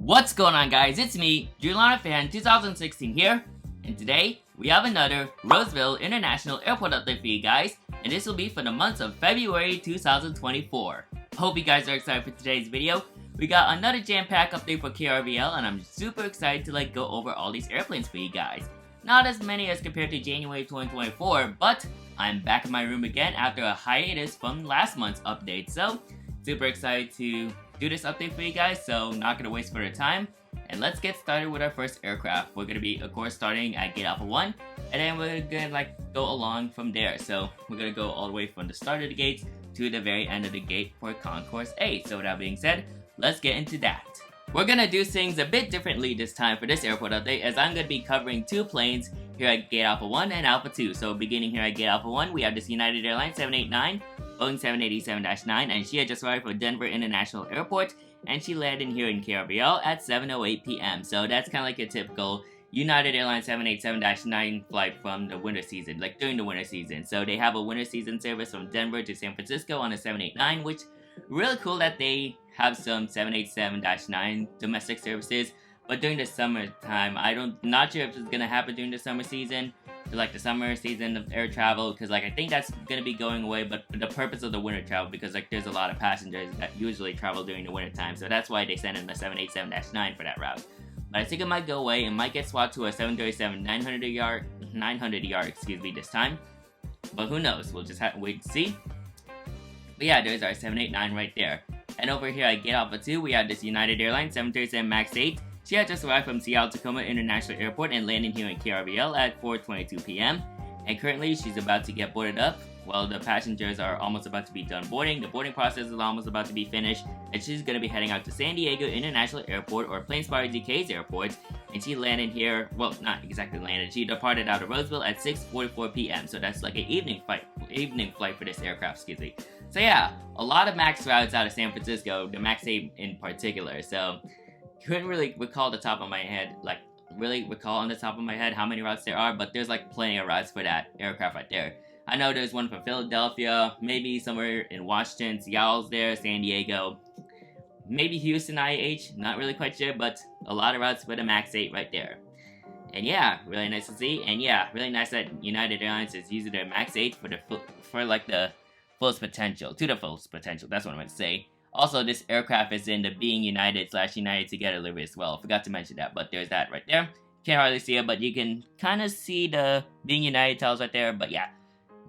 What's going on, guys? It's me, Julana Fan 2016 here, and today we have another Roseville International Airport update for you guys, and this will be for the months of February 2024. Hope you guys are excited for today's video. We got another jam-packed update for KRVL, and I'm super excited to go over all these airplanes for you guys. Not as many as compared to January 2024, but I'm back in my room again after a hiatus from last month's update, so super excited to do this update for you guys, so not gonna waste further time. And let's get started with our first aircraft. We're gonna be, of course, starting at gate alpha 1, and then we're gonna go along from there. So we're gonna go all the way from the start of the gates to the very end of the gate for Concourse A. So with that being said, let's get into that. We're gonna do things a bit differently this time for this airport update, as I'm gonna be covering two planes here at gate alpha 1 and alpha 2. So beginning here at gate alpha 1, we have this United Airlines 789, Boeing 787-9, and she had just arrived from Denver International Airport, and she landed here in KRVL at 7:08 p.m. So that's kind of like a typical United Airlines 787-9 flight from the winter season, like during the winter season. So they have a winter season service from Denver to San Francisco on a 789, which really cool that they have some 787-9 domestic services. But during the summertime, not sure if it's gonna happen during the summer season, like the summer season of air travel, because I think that's gonna be going away. But for the purpose of the winter travel, because there's a lot of passengers that usually travel during the winter time, so that's why they send in the 787-9 for that route. But I think it might go away and might get swapped to a 737-900 excuse me, this time. But who knows? We'll just have to wait and see. But yeah, there's our 789 right there. And over here at gate alpha 2, we have this United Airlines 737 MAX 8. She had just arrived from Seattle-Tacoma International Airport and landing here in KRVL at 4:22 p.m. And currently, she's about to get boarded up. Well, the passengers are almost about to be done boarding. The boarding process is almost about to be finished. And she's going to be heading out to San Diego International Airport, or Plainspire DK's airport. And she landed here, well, not exactly landed. She departed out of Roseville at 6:44 p.m. So that's like an evening flight for this aircraft, excuse me. So yeah, a lot of MAX routes out of San Francisco, the MAX 8 in particular. So couldn't really recall on the top of my head how many routes there are, but there's plenty of routes for that aircraft right there. I know there's one from Philadelphia, maybe somewhere in Washington, Seattle's there, San Diego, maybe Houston IH, not really quite sure, but a lot of routes for the MAX 8 right there. And yeah, really nice to see, and yeah, really nice that United Airlines is using their MAX 8 for the fullest potential, that's what I meant to say. Also, this aircraft is in the Being United / United Together livery as well. Forgot to mention that, but there's that right there. Can't hardly see it, but you can kind of see the Being United tiles right there. But yeah,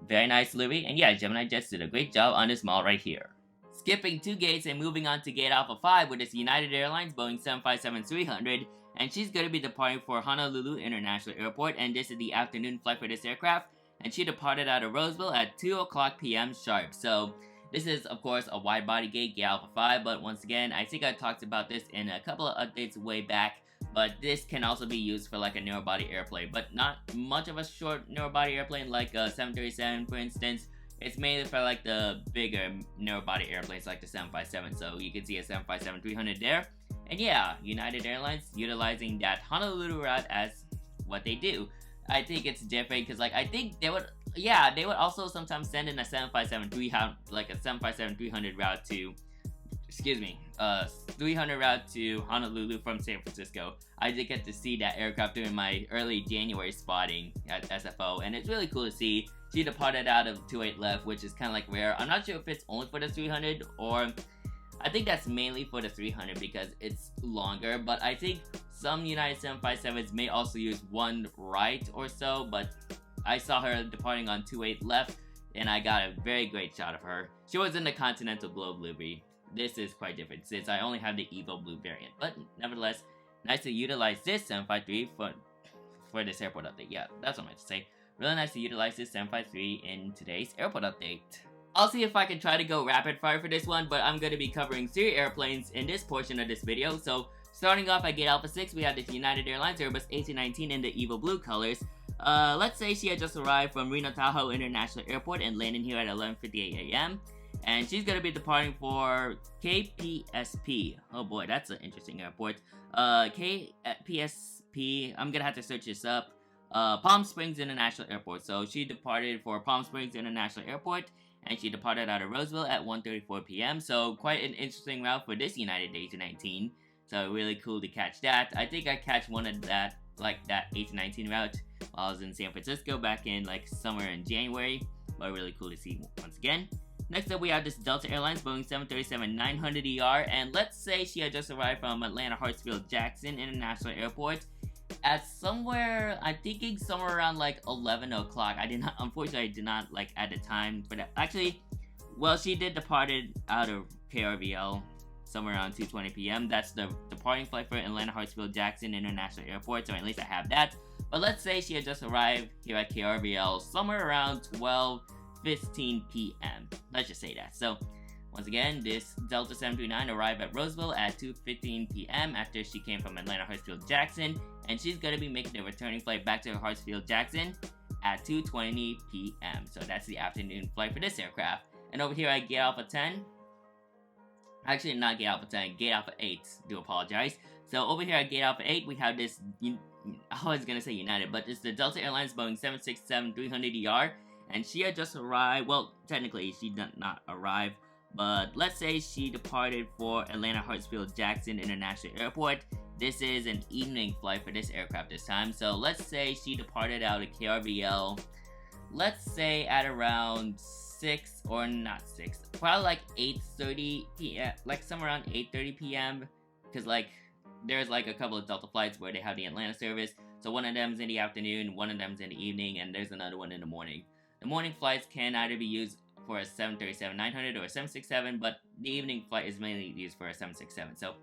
very nice livery. And yeah, Gemini Jets did a great job on this model right here. Skipping 2 gates and moving on to gate alpha 5 with this United Airlines Boeing 757-300. And she's going to be departing for Honolulu International Airport. And this is the afternoon flight for this aircraft. And she departed out of Roseville at 2 o'clock p.m. sharp. So this is, of course, a wide-body gate alpha 5, but once again, I think I talked about this in a couple of updates way back, but this can also be used for a narrow-body airplane, but not much of a short narrow-body airplane like a 737, for instance. It's mainly for the bigger narrow-body airplanes like the 757, so you can see a 757-300 there. And yeah, United Airlines utilizing that Honolulu route as what they do. I think it's different because I think they would also sometimes send in a 757-300 route to 300 route to Honolulu from San Francisco. I did get to see that aircraft during my early January spotting at SFO, and it's really cool to see. She departed out of 28 left, which is kind of rare. I'm not sure if it's only for the 300 or I think that's mainly for the 300 because it's longer, but I think some United 757s may also use one right or so, but I saw her departing on 28 left, and I got a very great shot of her. She was in the Continental Globe livery. This is quite different since I only have the Evo Blue variant, but nevertheless, nice to utilize this 753 for this airport update. Yeah, that's what I meant to say. Really nice to utilize this 753 in today's airport update. I'll see if I can try to go rapid fire for this one, but I'm going to be covering 3 airplanes in this portion of this video. So starting off at gate alpha 6, we have this United Airlines Airbus A319 in the Evo Blue colors. Let's say she had just arrived from Reno Tahoe International Airport and landing here at 11:58 a.m. And she's going to be departing for KPSP. Oh boy, that's an interesting airport. KPSP, I'm going to have to search this up. Palm Springs International Airport. So she departed for Palm Springs International Airport, and she departed out of Roseville at 1:34 p.m. So quite an interesting route for this United A319. So really cool to catch that. I think I catch one of that, like that 8 to 19 route while I was in San Francisco back in like somewhere in January. But really cool to see once again. Next up, we have this Delta Airlines Boeing 737-900ER, and let's say she had just arrived from Atlanta Hartsfield-Jackson International Airport at somewhere, I'm thinking somewhere around like 11 o'clock. Unfortunately, I did not like at the time for that. Actually, well, she did departed out of KRVL somewhere around 2:20 p.m. That's the departing flight for Atlanta Hartsfield-Jackson International Airport, so at least I have that. But let's say she had just arrived here at KRVL somewhere around 12:15 p.m. Let's just say that. So, once again, this Delta 739 arrived at Roseville at 2:15 p.m. after she came from Atlanta Hartsfield-Jackson, and she's going to be making the returning flight back to Hartsfield-Jackson at 2:20 p.m. So that's the afternoon flight for this aircraft. And over here at Gate Alpha 10, actually not Gate Alpha 10, Gate Alpha 8, do apologize. So over here at Gate Alpha 8, we have this, I was going to say United, but it's the Delta Airlines Boeing 767-300ER, and she had just arrived. Well, technically she did not arrive, but let's say she departed for Atlanta Hartsfield-Jackson International Airport. This is an evening flight for this aircraft this time, so let's say she departed out of KRVL, let's say at around 6, or not 6, probably like 8:30 p.m., like somewhere around 8:30 p.m., because like, there's like a couple of Delta flights where they have the Atlanta service, so one of them's in the afternoon, one of them's in the evening, and there's another one in the morning. The morning flights can either be used for a 737-900 or a 767, but the evening flight is mainly used for a 767, so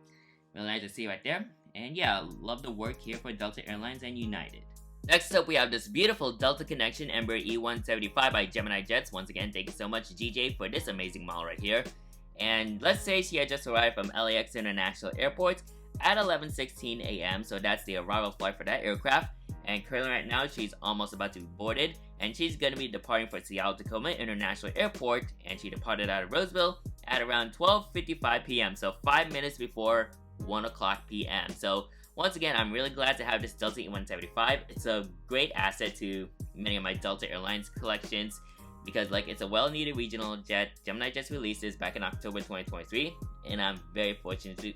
really nice to see right there. And yeah, love the work here for Delta Airlines and United. Next up, we have this beautiful Delta Connection Embraer E175 by Gemini Jets. Once again, thank you so much, GJ, for this amazing model right here. And let's say she had just arrived from LAX International Airport at 11:16 a.m., so that's the arrival flight for that aircraft. And currently right now, she's almost about to be boarded, and she's going to be departing for Seattle-Tacoma International Airport, and she departed out of Roseville at around 12:55 p.m., so 5 minutes before 1 o'clock p.m. So once again, I'm really glad to have this Delta E175. It's a great asset to many of my Delta Airlines collections because like it's a well-needed regional jet. Gemini Jets released this back in October 2023, and I'm very fortunate, to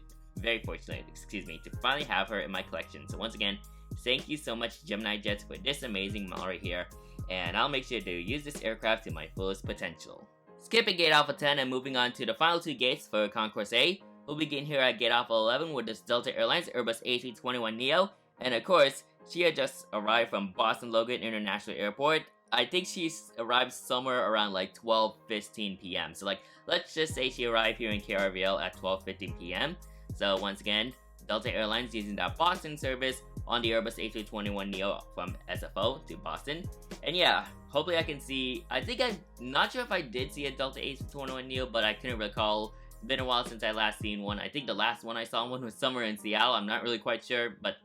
finally have her in my collection. So once again, thank you so much, Gemini Jets, for this amazing model right here, and I'll make sure to use this aircraft to my fullest potential. Skipping Gate Alpha 10 and moving on to the final two gates for Concourse A, we'll begin here at Gate Alpha 11 with this Delta Airlines Airbus A321neo, and of course, she had just arrived from Boston Logan International Airport. I think she arrived somewhere around like 12:15 p.m. So like, let's just say she arrived here in KRVL at 12:15 p.m. So once again, Delta Airlines using that Boston service on the Airbus A321neo from SFO to Boston. And yeah, hopefully I can see, I'm not sure if I did see a Delta A321neo, but I couldn't recall. It's been a while since I last seen one. I think the last one I saw one was somewhere in Seattle. I'm not really quite sure, but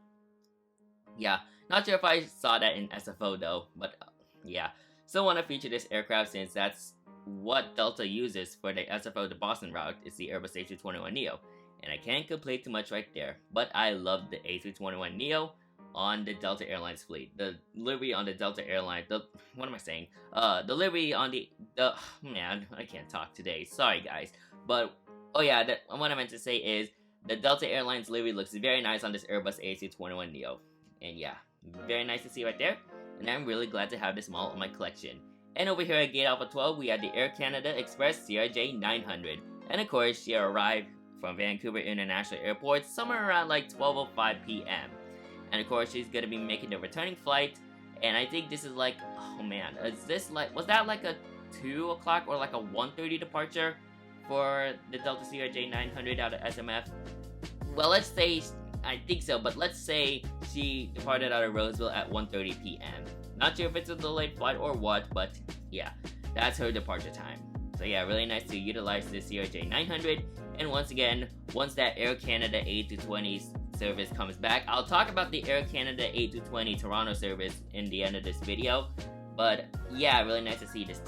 yeah, not sure if I saw that in SFO though, but yeah. Still want to feature this aircraft since that's what Delta uses for the SFO to Boston route, is the Airbus A321neo. And I can't complain too much right there, but I love the A321neo on the Delta Airlines fleet. The livery on the Delta Airlines, the livery on man, I can't talk today, sorry guys. But, oh yeah, what I meant to say is, the Delta Airlines livery looks very nice on this Airbus A321neo. And yeah, very nice to see right there, and I'm really glad to have this model in my collection. And over here at Gate Alpha 12, we have the Air Canada Express CRJ 900. And of course, she arrived from Vancouver International Airport somewhere around like 12:05 p.m. And of course, she's gonna be making the returning flight. And I think this is like, oh man, was that like a 2 o'clock or like a 1:30 departure for the Delta CRJ 900 out of SMF? Well, let's say, I think so, but let's say she departed out of Roseville at 1:30 p.m. Not sure if it's a delayed flight or what, but yeah, that's her departure time. So yeah, really nice to utilize this CRJ 900. And once again, once that Air Canada A220 service comes back, I'll talk about the Air Canada A220 Toronto service in the end of this video. But yeah, really nice to see this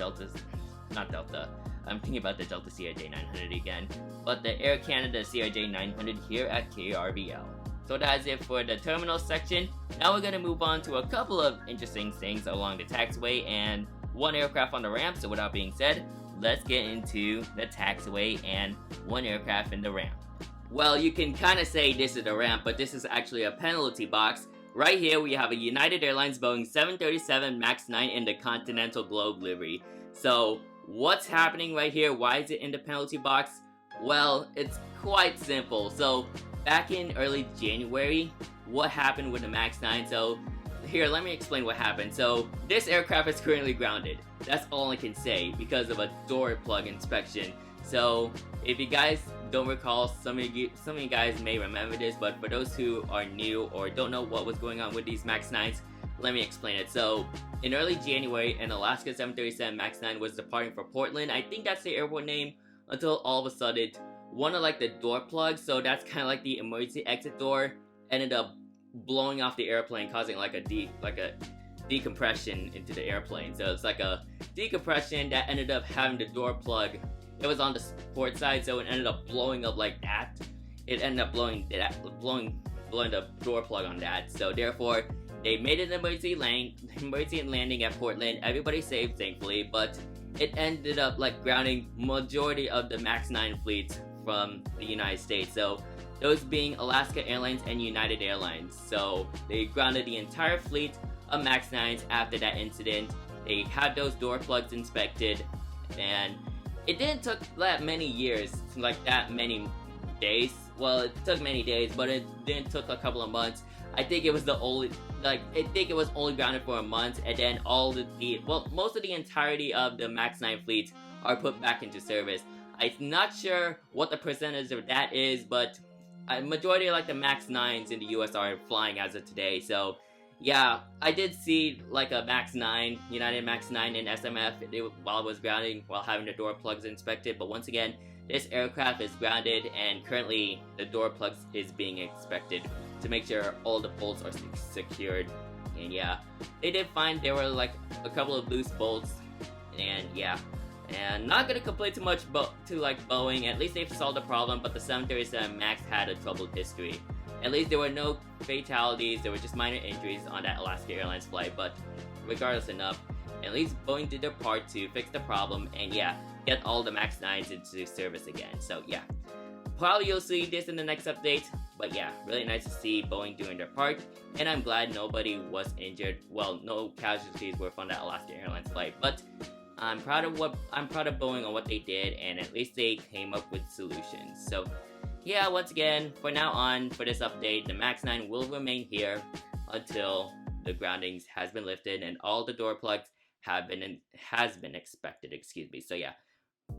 I'm thinking about the Delta CRJ 900 again, but the Air Canada CRJ 900 here at KRVL. So that's it for the terminal section. Now we're gonna move on to a couple of interesting things along the taxiway and one aircraft on the ramp. So without being said, let's get into the taxiway and one aircraft in the ramp. Well, you can kind of say this is a ramp, but this is actually a penalty box. Right here, we have a United Airlines Boeing 737 MAX 9 in the Continental Globe livery. So, what's happening right here? Why is it in the penalty box? Well, it's quite simple. So, back in early January, what happened with the MAX 9? So, here, let me explain what happened. So, this aircraft is currently grounded. That's all I can say because of a door plug inspection. So, if you guys don't recall, some of you guys may remember this, but for those who are new or don't know what was going on with these MAX 9s, let me explain it. So, in early January, an Alaska 737 MAX 9 was departing for Portland. I think that's the airport name, until all of a sudden, one of like the door plugs, so that's kind of like the emergency exit door, ended up blowing off the airplane, causing like a decompression into the airplane. So it's like a decompression that ended up having the door plug. It was on the port side, so it ended up blowing up like that. It ended up blowing the door plug on that. So therefore, they made an emergency landing at Portland. Everybody saved, thankfully, but it ended up like grounding majority of the MAX 9 fleets from the United States. So those being Alaska Airlines and United Airlines. So they grounded the entire fleet of MAX 9s after that incident. They had those door plugs inspected, and it didn't took that many years, like that many days. Well, it took many days, but it didn't took a couple of months. I think it was only grounded for a month, and then most of the entirety of the MAX 9 fleets are put back into service. I'm not sure what the percentage of that is, but a majority of like the MAX 9s in the US are flying as of today. So yeah, I did see like a MAX 9, United MAX 9 in SMF while it was grounding, while having the door plugs inspected. But once again, this aircraft is grounded, and currently the door plugs is being inspected to make sure all the bolts are secured. And yeah, they did find there were like a couple of loose bolts, and yeah. And not gonna complain too much to like Boeing, at least they've solved the problem, but the 737 MAX had a troubled history. At least there were no fatalities, there were just minor injuries on that Alaska Airlines flight, but regardless enough, at least Boeing did their part to fix the problem and yeah, get all the MAX 9s into service again. So yeah, probably you'll see this in the next update, but yeah, really nice to see Boeing doing their part, and I'm glad nobody was injured. Well, no casualties were from that Alaska Airlines flight, but I'm proud of Boeing on what they did, and at least they came up with solutions. So yeah, once again, for now on, for this update, the MAX 9 will remain here until the groundings has been lifted and all the door plugs has been inspected, excuse me. So yeah,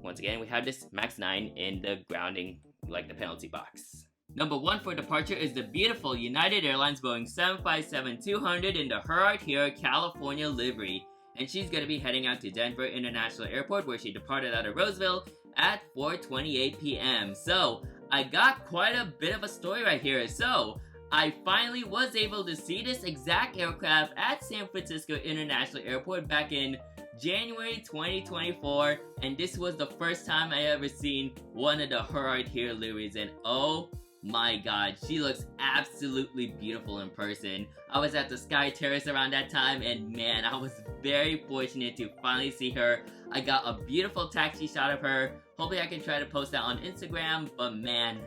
once again, we have this MAX 9 in the grounding, like the penalty box. Number 1 for departure is the beautiful United Airlines Boeing 757-200 in the Her Art Here, California livery. And she's going to be heading out to Denver International Airport, where she departed out of Roseville at 4:28 p.m. So, I got quite a bit of a story right here. So, I finally was able to see this exact aircraft at San Francisco International Airport back in January 2024, and this was the first time I ever seen one of the Her Art Here liveries, and oh my god, she looks absolutely beautiful in person. I was at the Sky Terrace around that time, and man, I was very fortunate to finally see her. I got a beautiful taxi shot of her. Hopefully I can try to post that on Instagram, but man,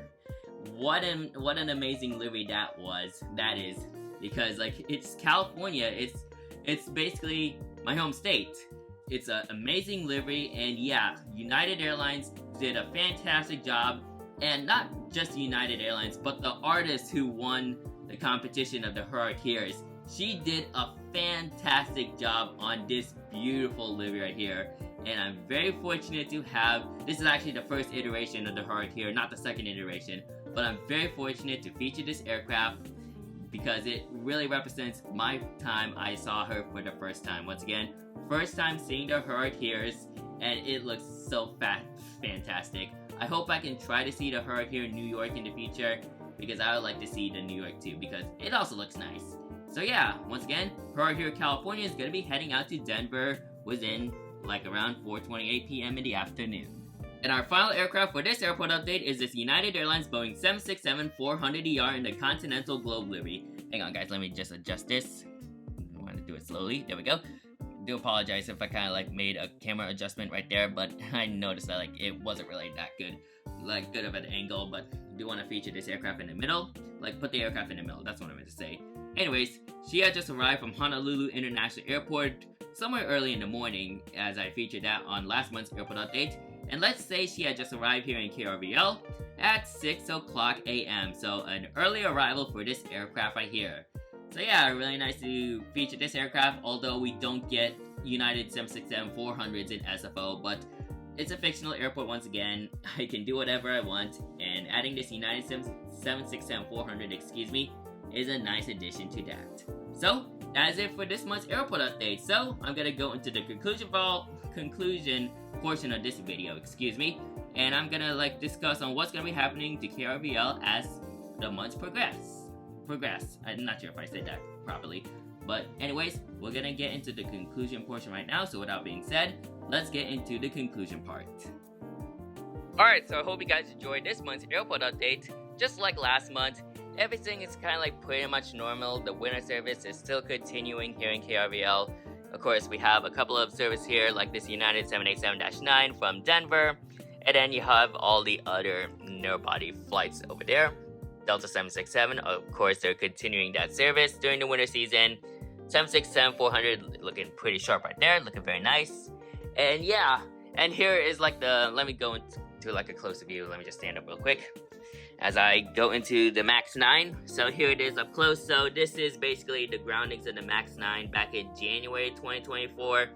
what an amazing livery that is, because like, it's California, it's basically my home state. It's an amazing livery, and yeah, United Airlines did a fantastic job. And not just United Airlines, but the artist who won the competition of the Her Art Here's. She did a fantastic job on this beautiful livery right here. And I'm very fortunate to have, this is actually the first iteration of the Her Art Here, not the second iteration. But I'm very fortunate to feature this aircraft because it really represents my time I saw her for the first time. Once again, first time seeing the Her Art Here's, and it looks so fantastic. I hope I can try to see the Her Art Here in New York in the future, because I would like to see the New York too, because it also looks nice. So yeah, once again, Her Art Here California is going to be heading out to Denver within like around 4:28 p.m. in the afternoon. And our final aircraft for this airport update is this United Airlines Boeing 767-400ER in the Continental Globe livery. Hang on guys, let me just adjust this. I want to do it slowly. There we go. Do apologize if I kind of like made a camera adjustment right there, but I noticed that like it wasn't really that good of an angle, but do want to feature this aircraft in the middle. Like, put the aircraft in the middle, that's what I meant to say. Anyways, she had just arrived from Honolulu International Airport somewhere early in the morning, as I featured that on last month's airport update. And let's say she had just arrived here in KRVL at 6 o'clock a.m. So an early arrival for this aircraft right here. So yeah, really nice to feature this aircraft, although we don't get United 767-400s in SFO, but it's a fictional airport once again. I can do whatever I want, and adding this United 767-400, excuse me, is a nice addition to that. So, that is it for this month's airport update. So, I'm gonna go into the conclusion portion of this video, excuse me, and I'm gonna discuss on what's gonna be happening to KRVL as the months progress. I'm not sure if I said that properly, but anyways, we're gonna get into the conclusion portion right now. So without being said, let's get into the conclusion part. Alright, so I hope you guys enjoyed this month's airport update. Just like last month, everything is kind of pretty much normal. The winter service is still continuing here in KRVL. Of course, we have a couple of services here, like this United 787-9 from Denver, and then you have all the other narrow-body flights over there. Delta 767, of course, they're continuing that service during the winter season. 767-400 looking pretty sharp right there, looking very nice. And yeah, and here is let me go into a closer view. Let me just stand up real quick as I go into the MAX 9. So here it is up close. So this is basically the groundings of the MAX 9 back in January 2024.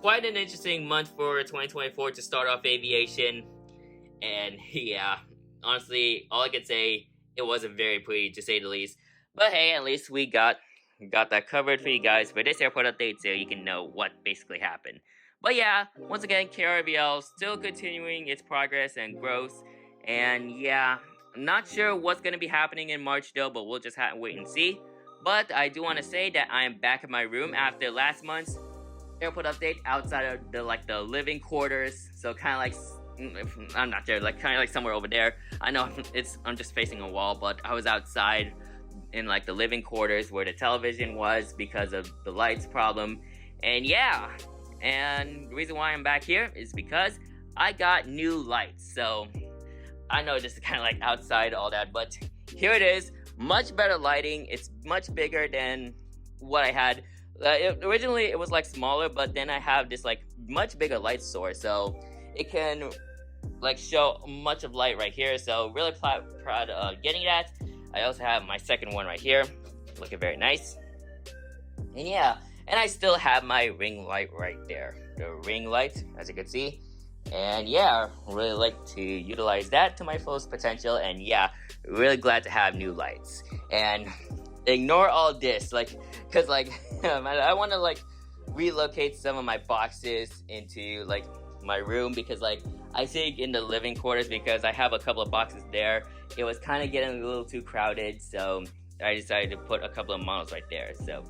Quite an interesting month for 2024 to start off aviation. And yeah, honestly, all I could say, it wasn't very pretty to say the least. But hey, at least we got that covered for you guys for this airport update so you can know what basically happened. But yeah, once again, KRVL still continuing its progress and growth. And yeah, I'm not sure what's going to be happening in March though, but we'll just have to wait and see. But I do want to say that I am back in my room after last month's airport update outside of the living quarters. So kind of I'm not there, kind of somewhere over there. I know I'm just facing a wall, but I was outside in the living quarters where the television was because of the lights problem. And yeah, and the reason why I'm back here is because I got new lights. So I know this is kind of outside all that, but here it is, much better lighting. It's much bigger than what I had. Originally it was smaller, but then I have this much bigger light source, so it can show much of light right here. So really proud of getting that. I also have my second one right here, looking very nice. And yeah, and I still have my ring light right there, the ring light, as you can see. And yeah, really like to utilize that to my fullest potential. And yeah, really glad to have new lights. And ignore all this, cause I want to relocate some of my boxes into my room, because I think in the living quarters, because I have a couple of boxes there, it was kind of getting a little too crowded, so I decided to put a couple of models right there. So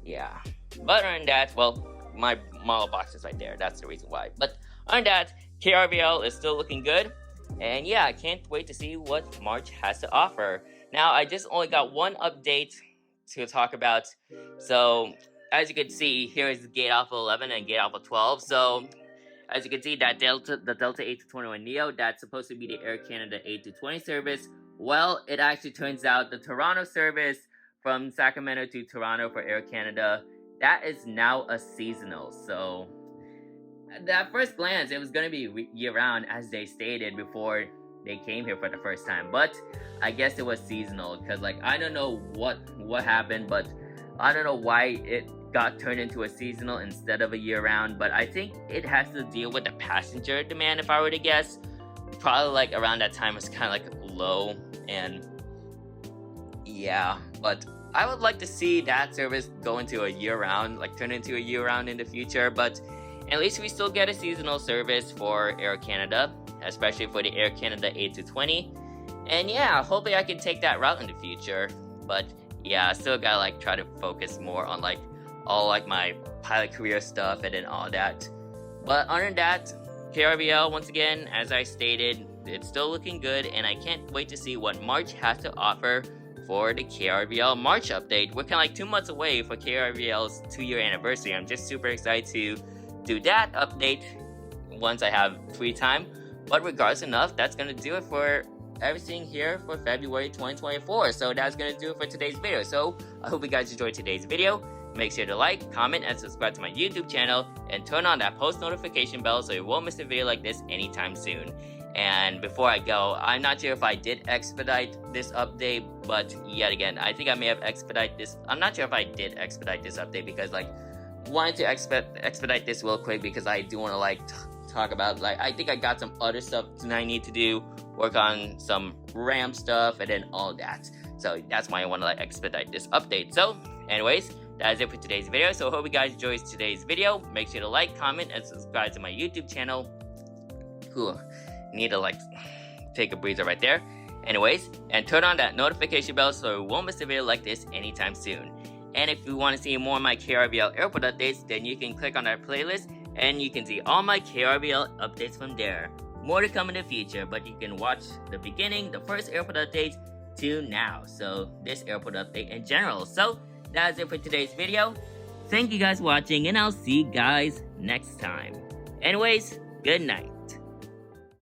yeah, but other than that, well, my model box is right there, that's the reason why. But other than that, KRVL is still looking good, and yeah, I can't wait to see what March has to offer. Now, I just only got one update to talk about. So as you can see, here is Gate Alpha 11 and Gate Alpha 12. So as you can see, that the Delta 8-21neo, that's supposed to be the Air Canada 8-20 service. Well, it actually turns out the Toronto service from Sacramento to Toronto for Air Canada, that is now a seasonal. So at first glance, it was going to be year-round, as they stated before they came here for the first time. But I guess it was seasonal, because I don't know what happened, but I don't know why it got turned into a seasonal instead of a year-round. But I think it has to deal with the passenger demand, if I were to guess. Probably around that time was kind of low, and yeah, but I would like to see that service go into a year-round, turn into a year-round in the future. But at least we still get a seasonal service for Air Canada, especially for the Air Canada 8-20. And yeah, hopefully I can take that route in the future. But yeah, I still gotta try to focus more on all my pilot career stuff and then all that. But other than that, KRVL, once again, as I stated, it's still looking good, and I can't wait to see what March has to offer for the KRVL March update. We're kind of 2 months away for KRVL's 2-year anniversary. I'm just super excited to do that update once I have free time. But regardless enough, that's gonna do it for everything here for February 2024. So that's gonna do it for today's video. So I hope you guys enjoyed today's video. Make sure to like, comment, and subscribe to my YouTube channel, and turn on that post notification bell so you won't miss a video like this anytime soon. And before I go, I'm not sure if I did expedite this update, but yet again, I think I may have expedite this. I'm not sure if I did expedite this update because wanted to expedite this real quick because I do want to talk about I think I got some other stuff that I need to do, work on some RAM stuff and then all that. So that's why I want to expedite this update. So anyways, that is it for today's video. So hope you guys enjoyed today's video. Make sure to like, comment, and subscribe to my YouTube channel. Whew, need to take a breather right there. Anyways, and turn on that notification bell so you won't miss a video like this anytime soon. And if you want to see more of my KRVL airport updates, then you can click on that playlist and you can see all my KRVL updates from there. More to come in the future, but you can watch the beginning, the first airport updates to now. So this airport update in general. So that's it for today's video. Thank you guys for watching, and I'll see you guys next time. Anyways, good night.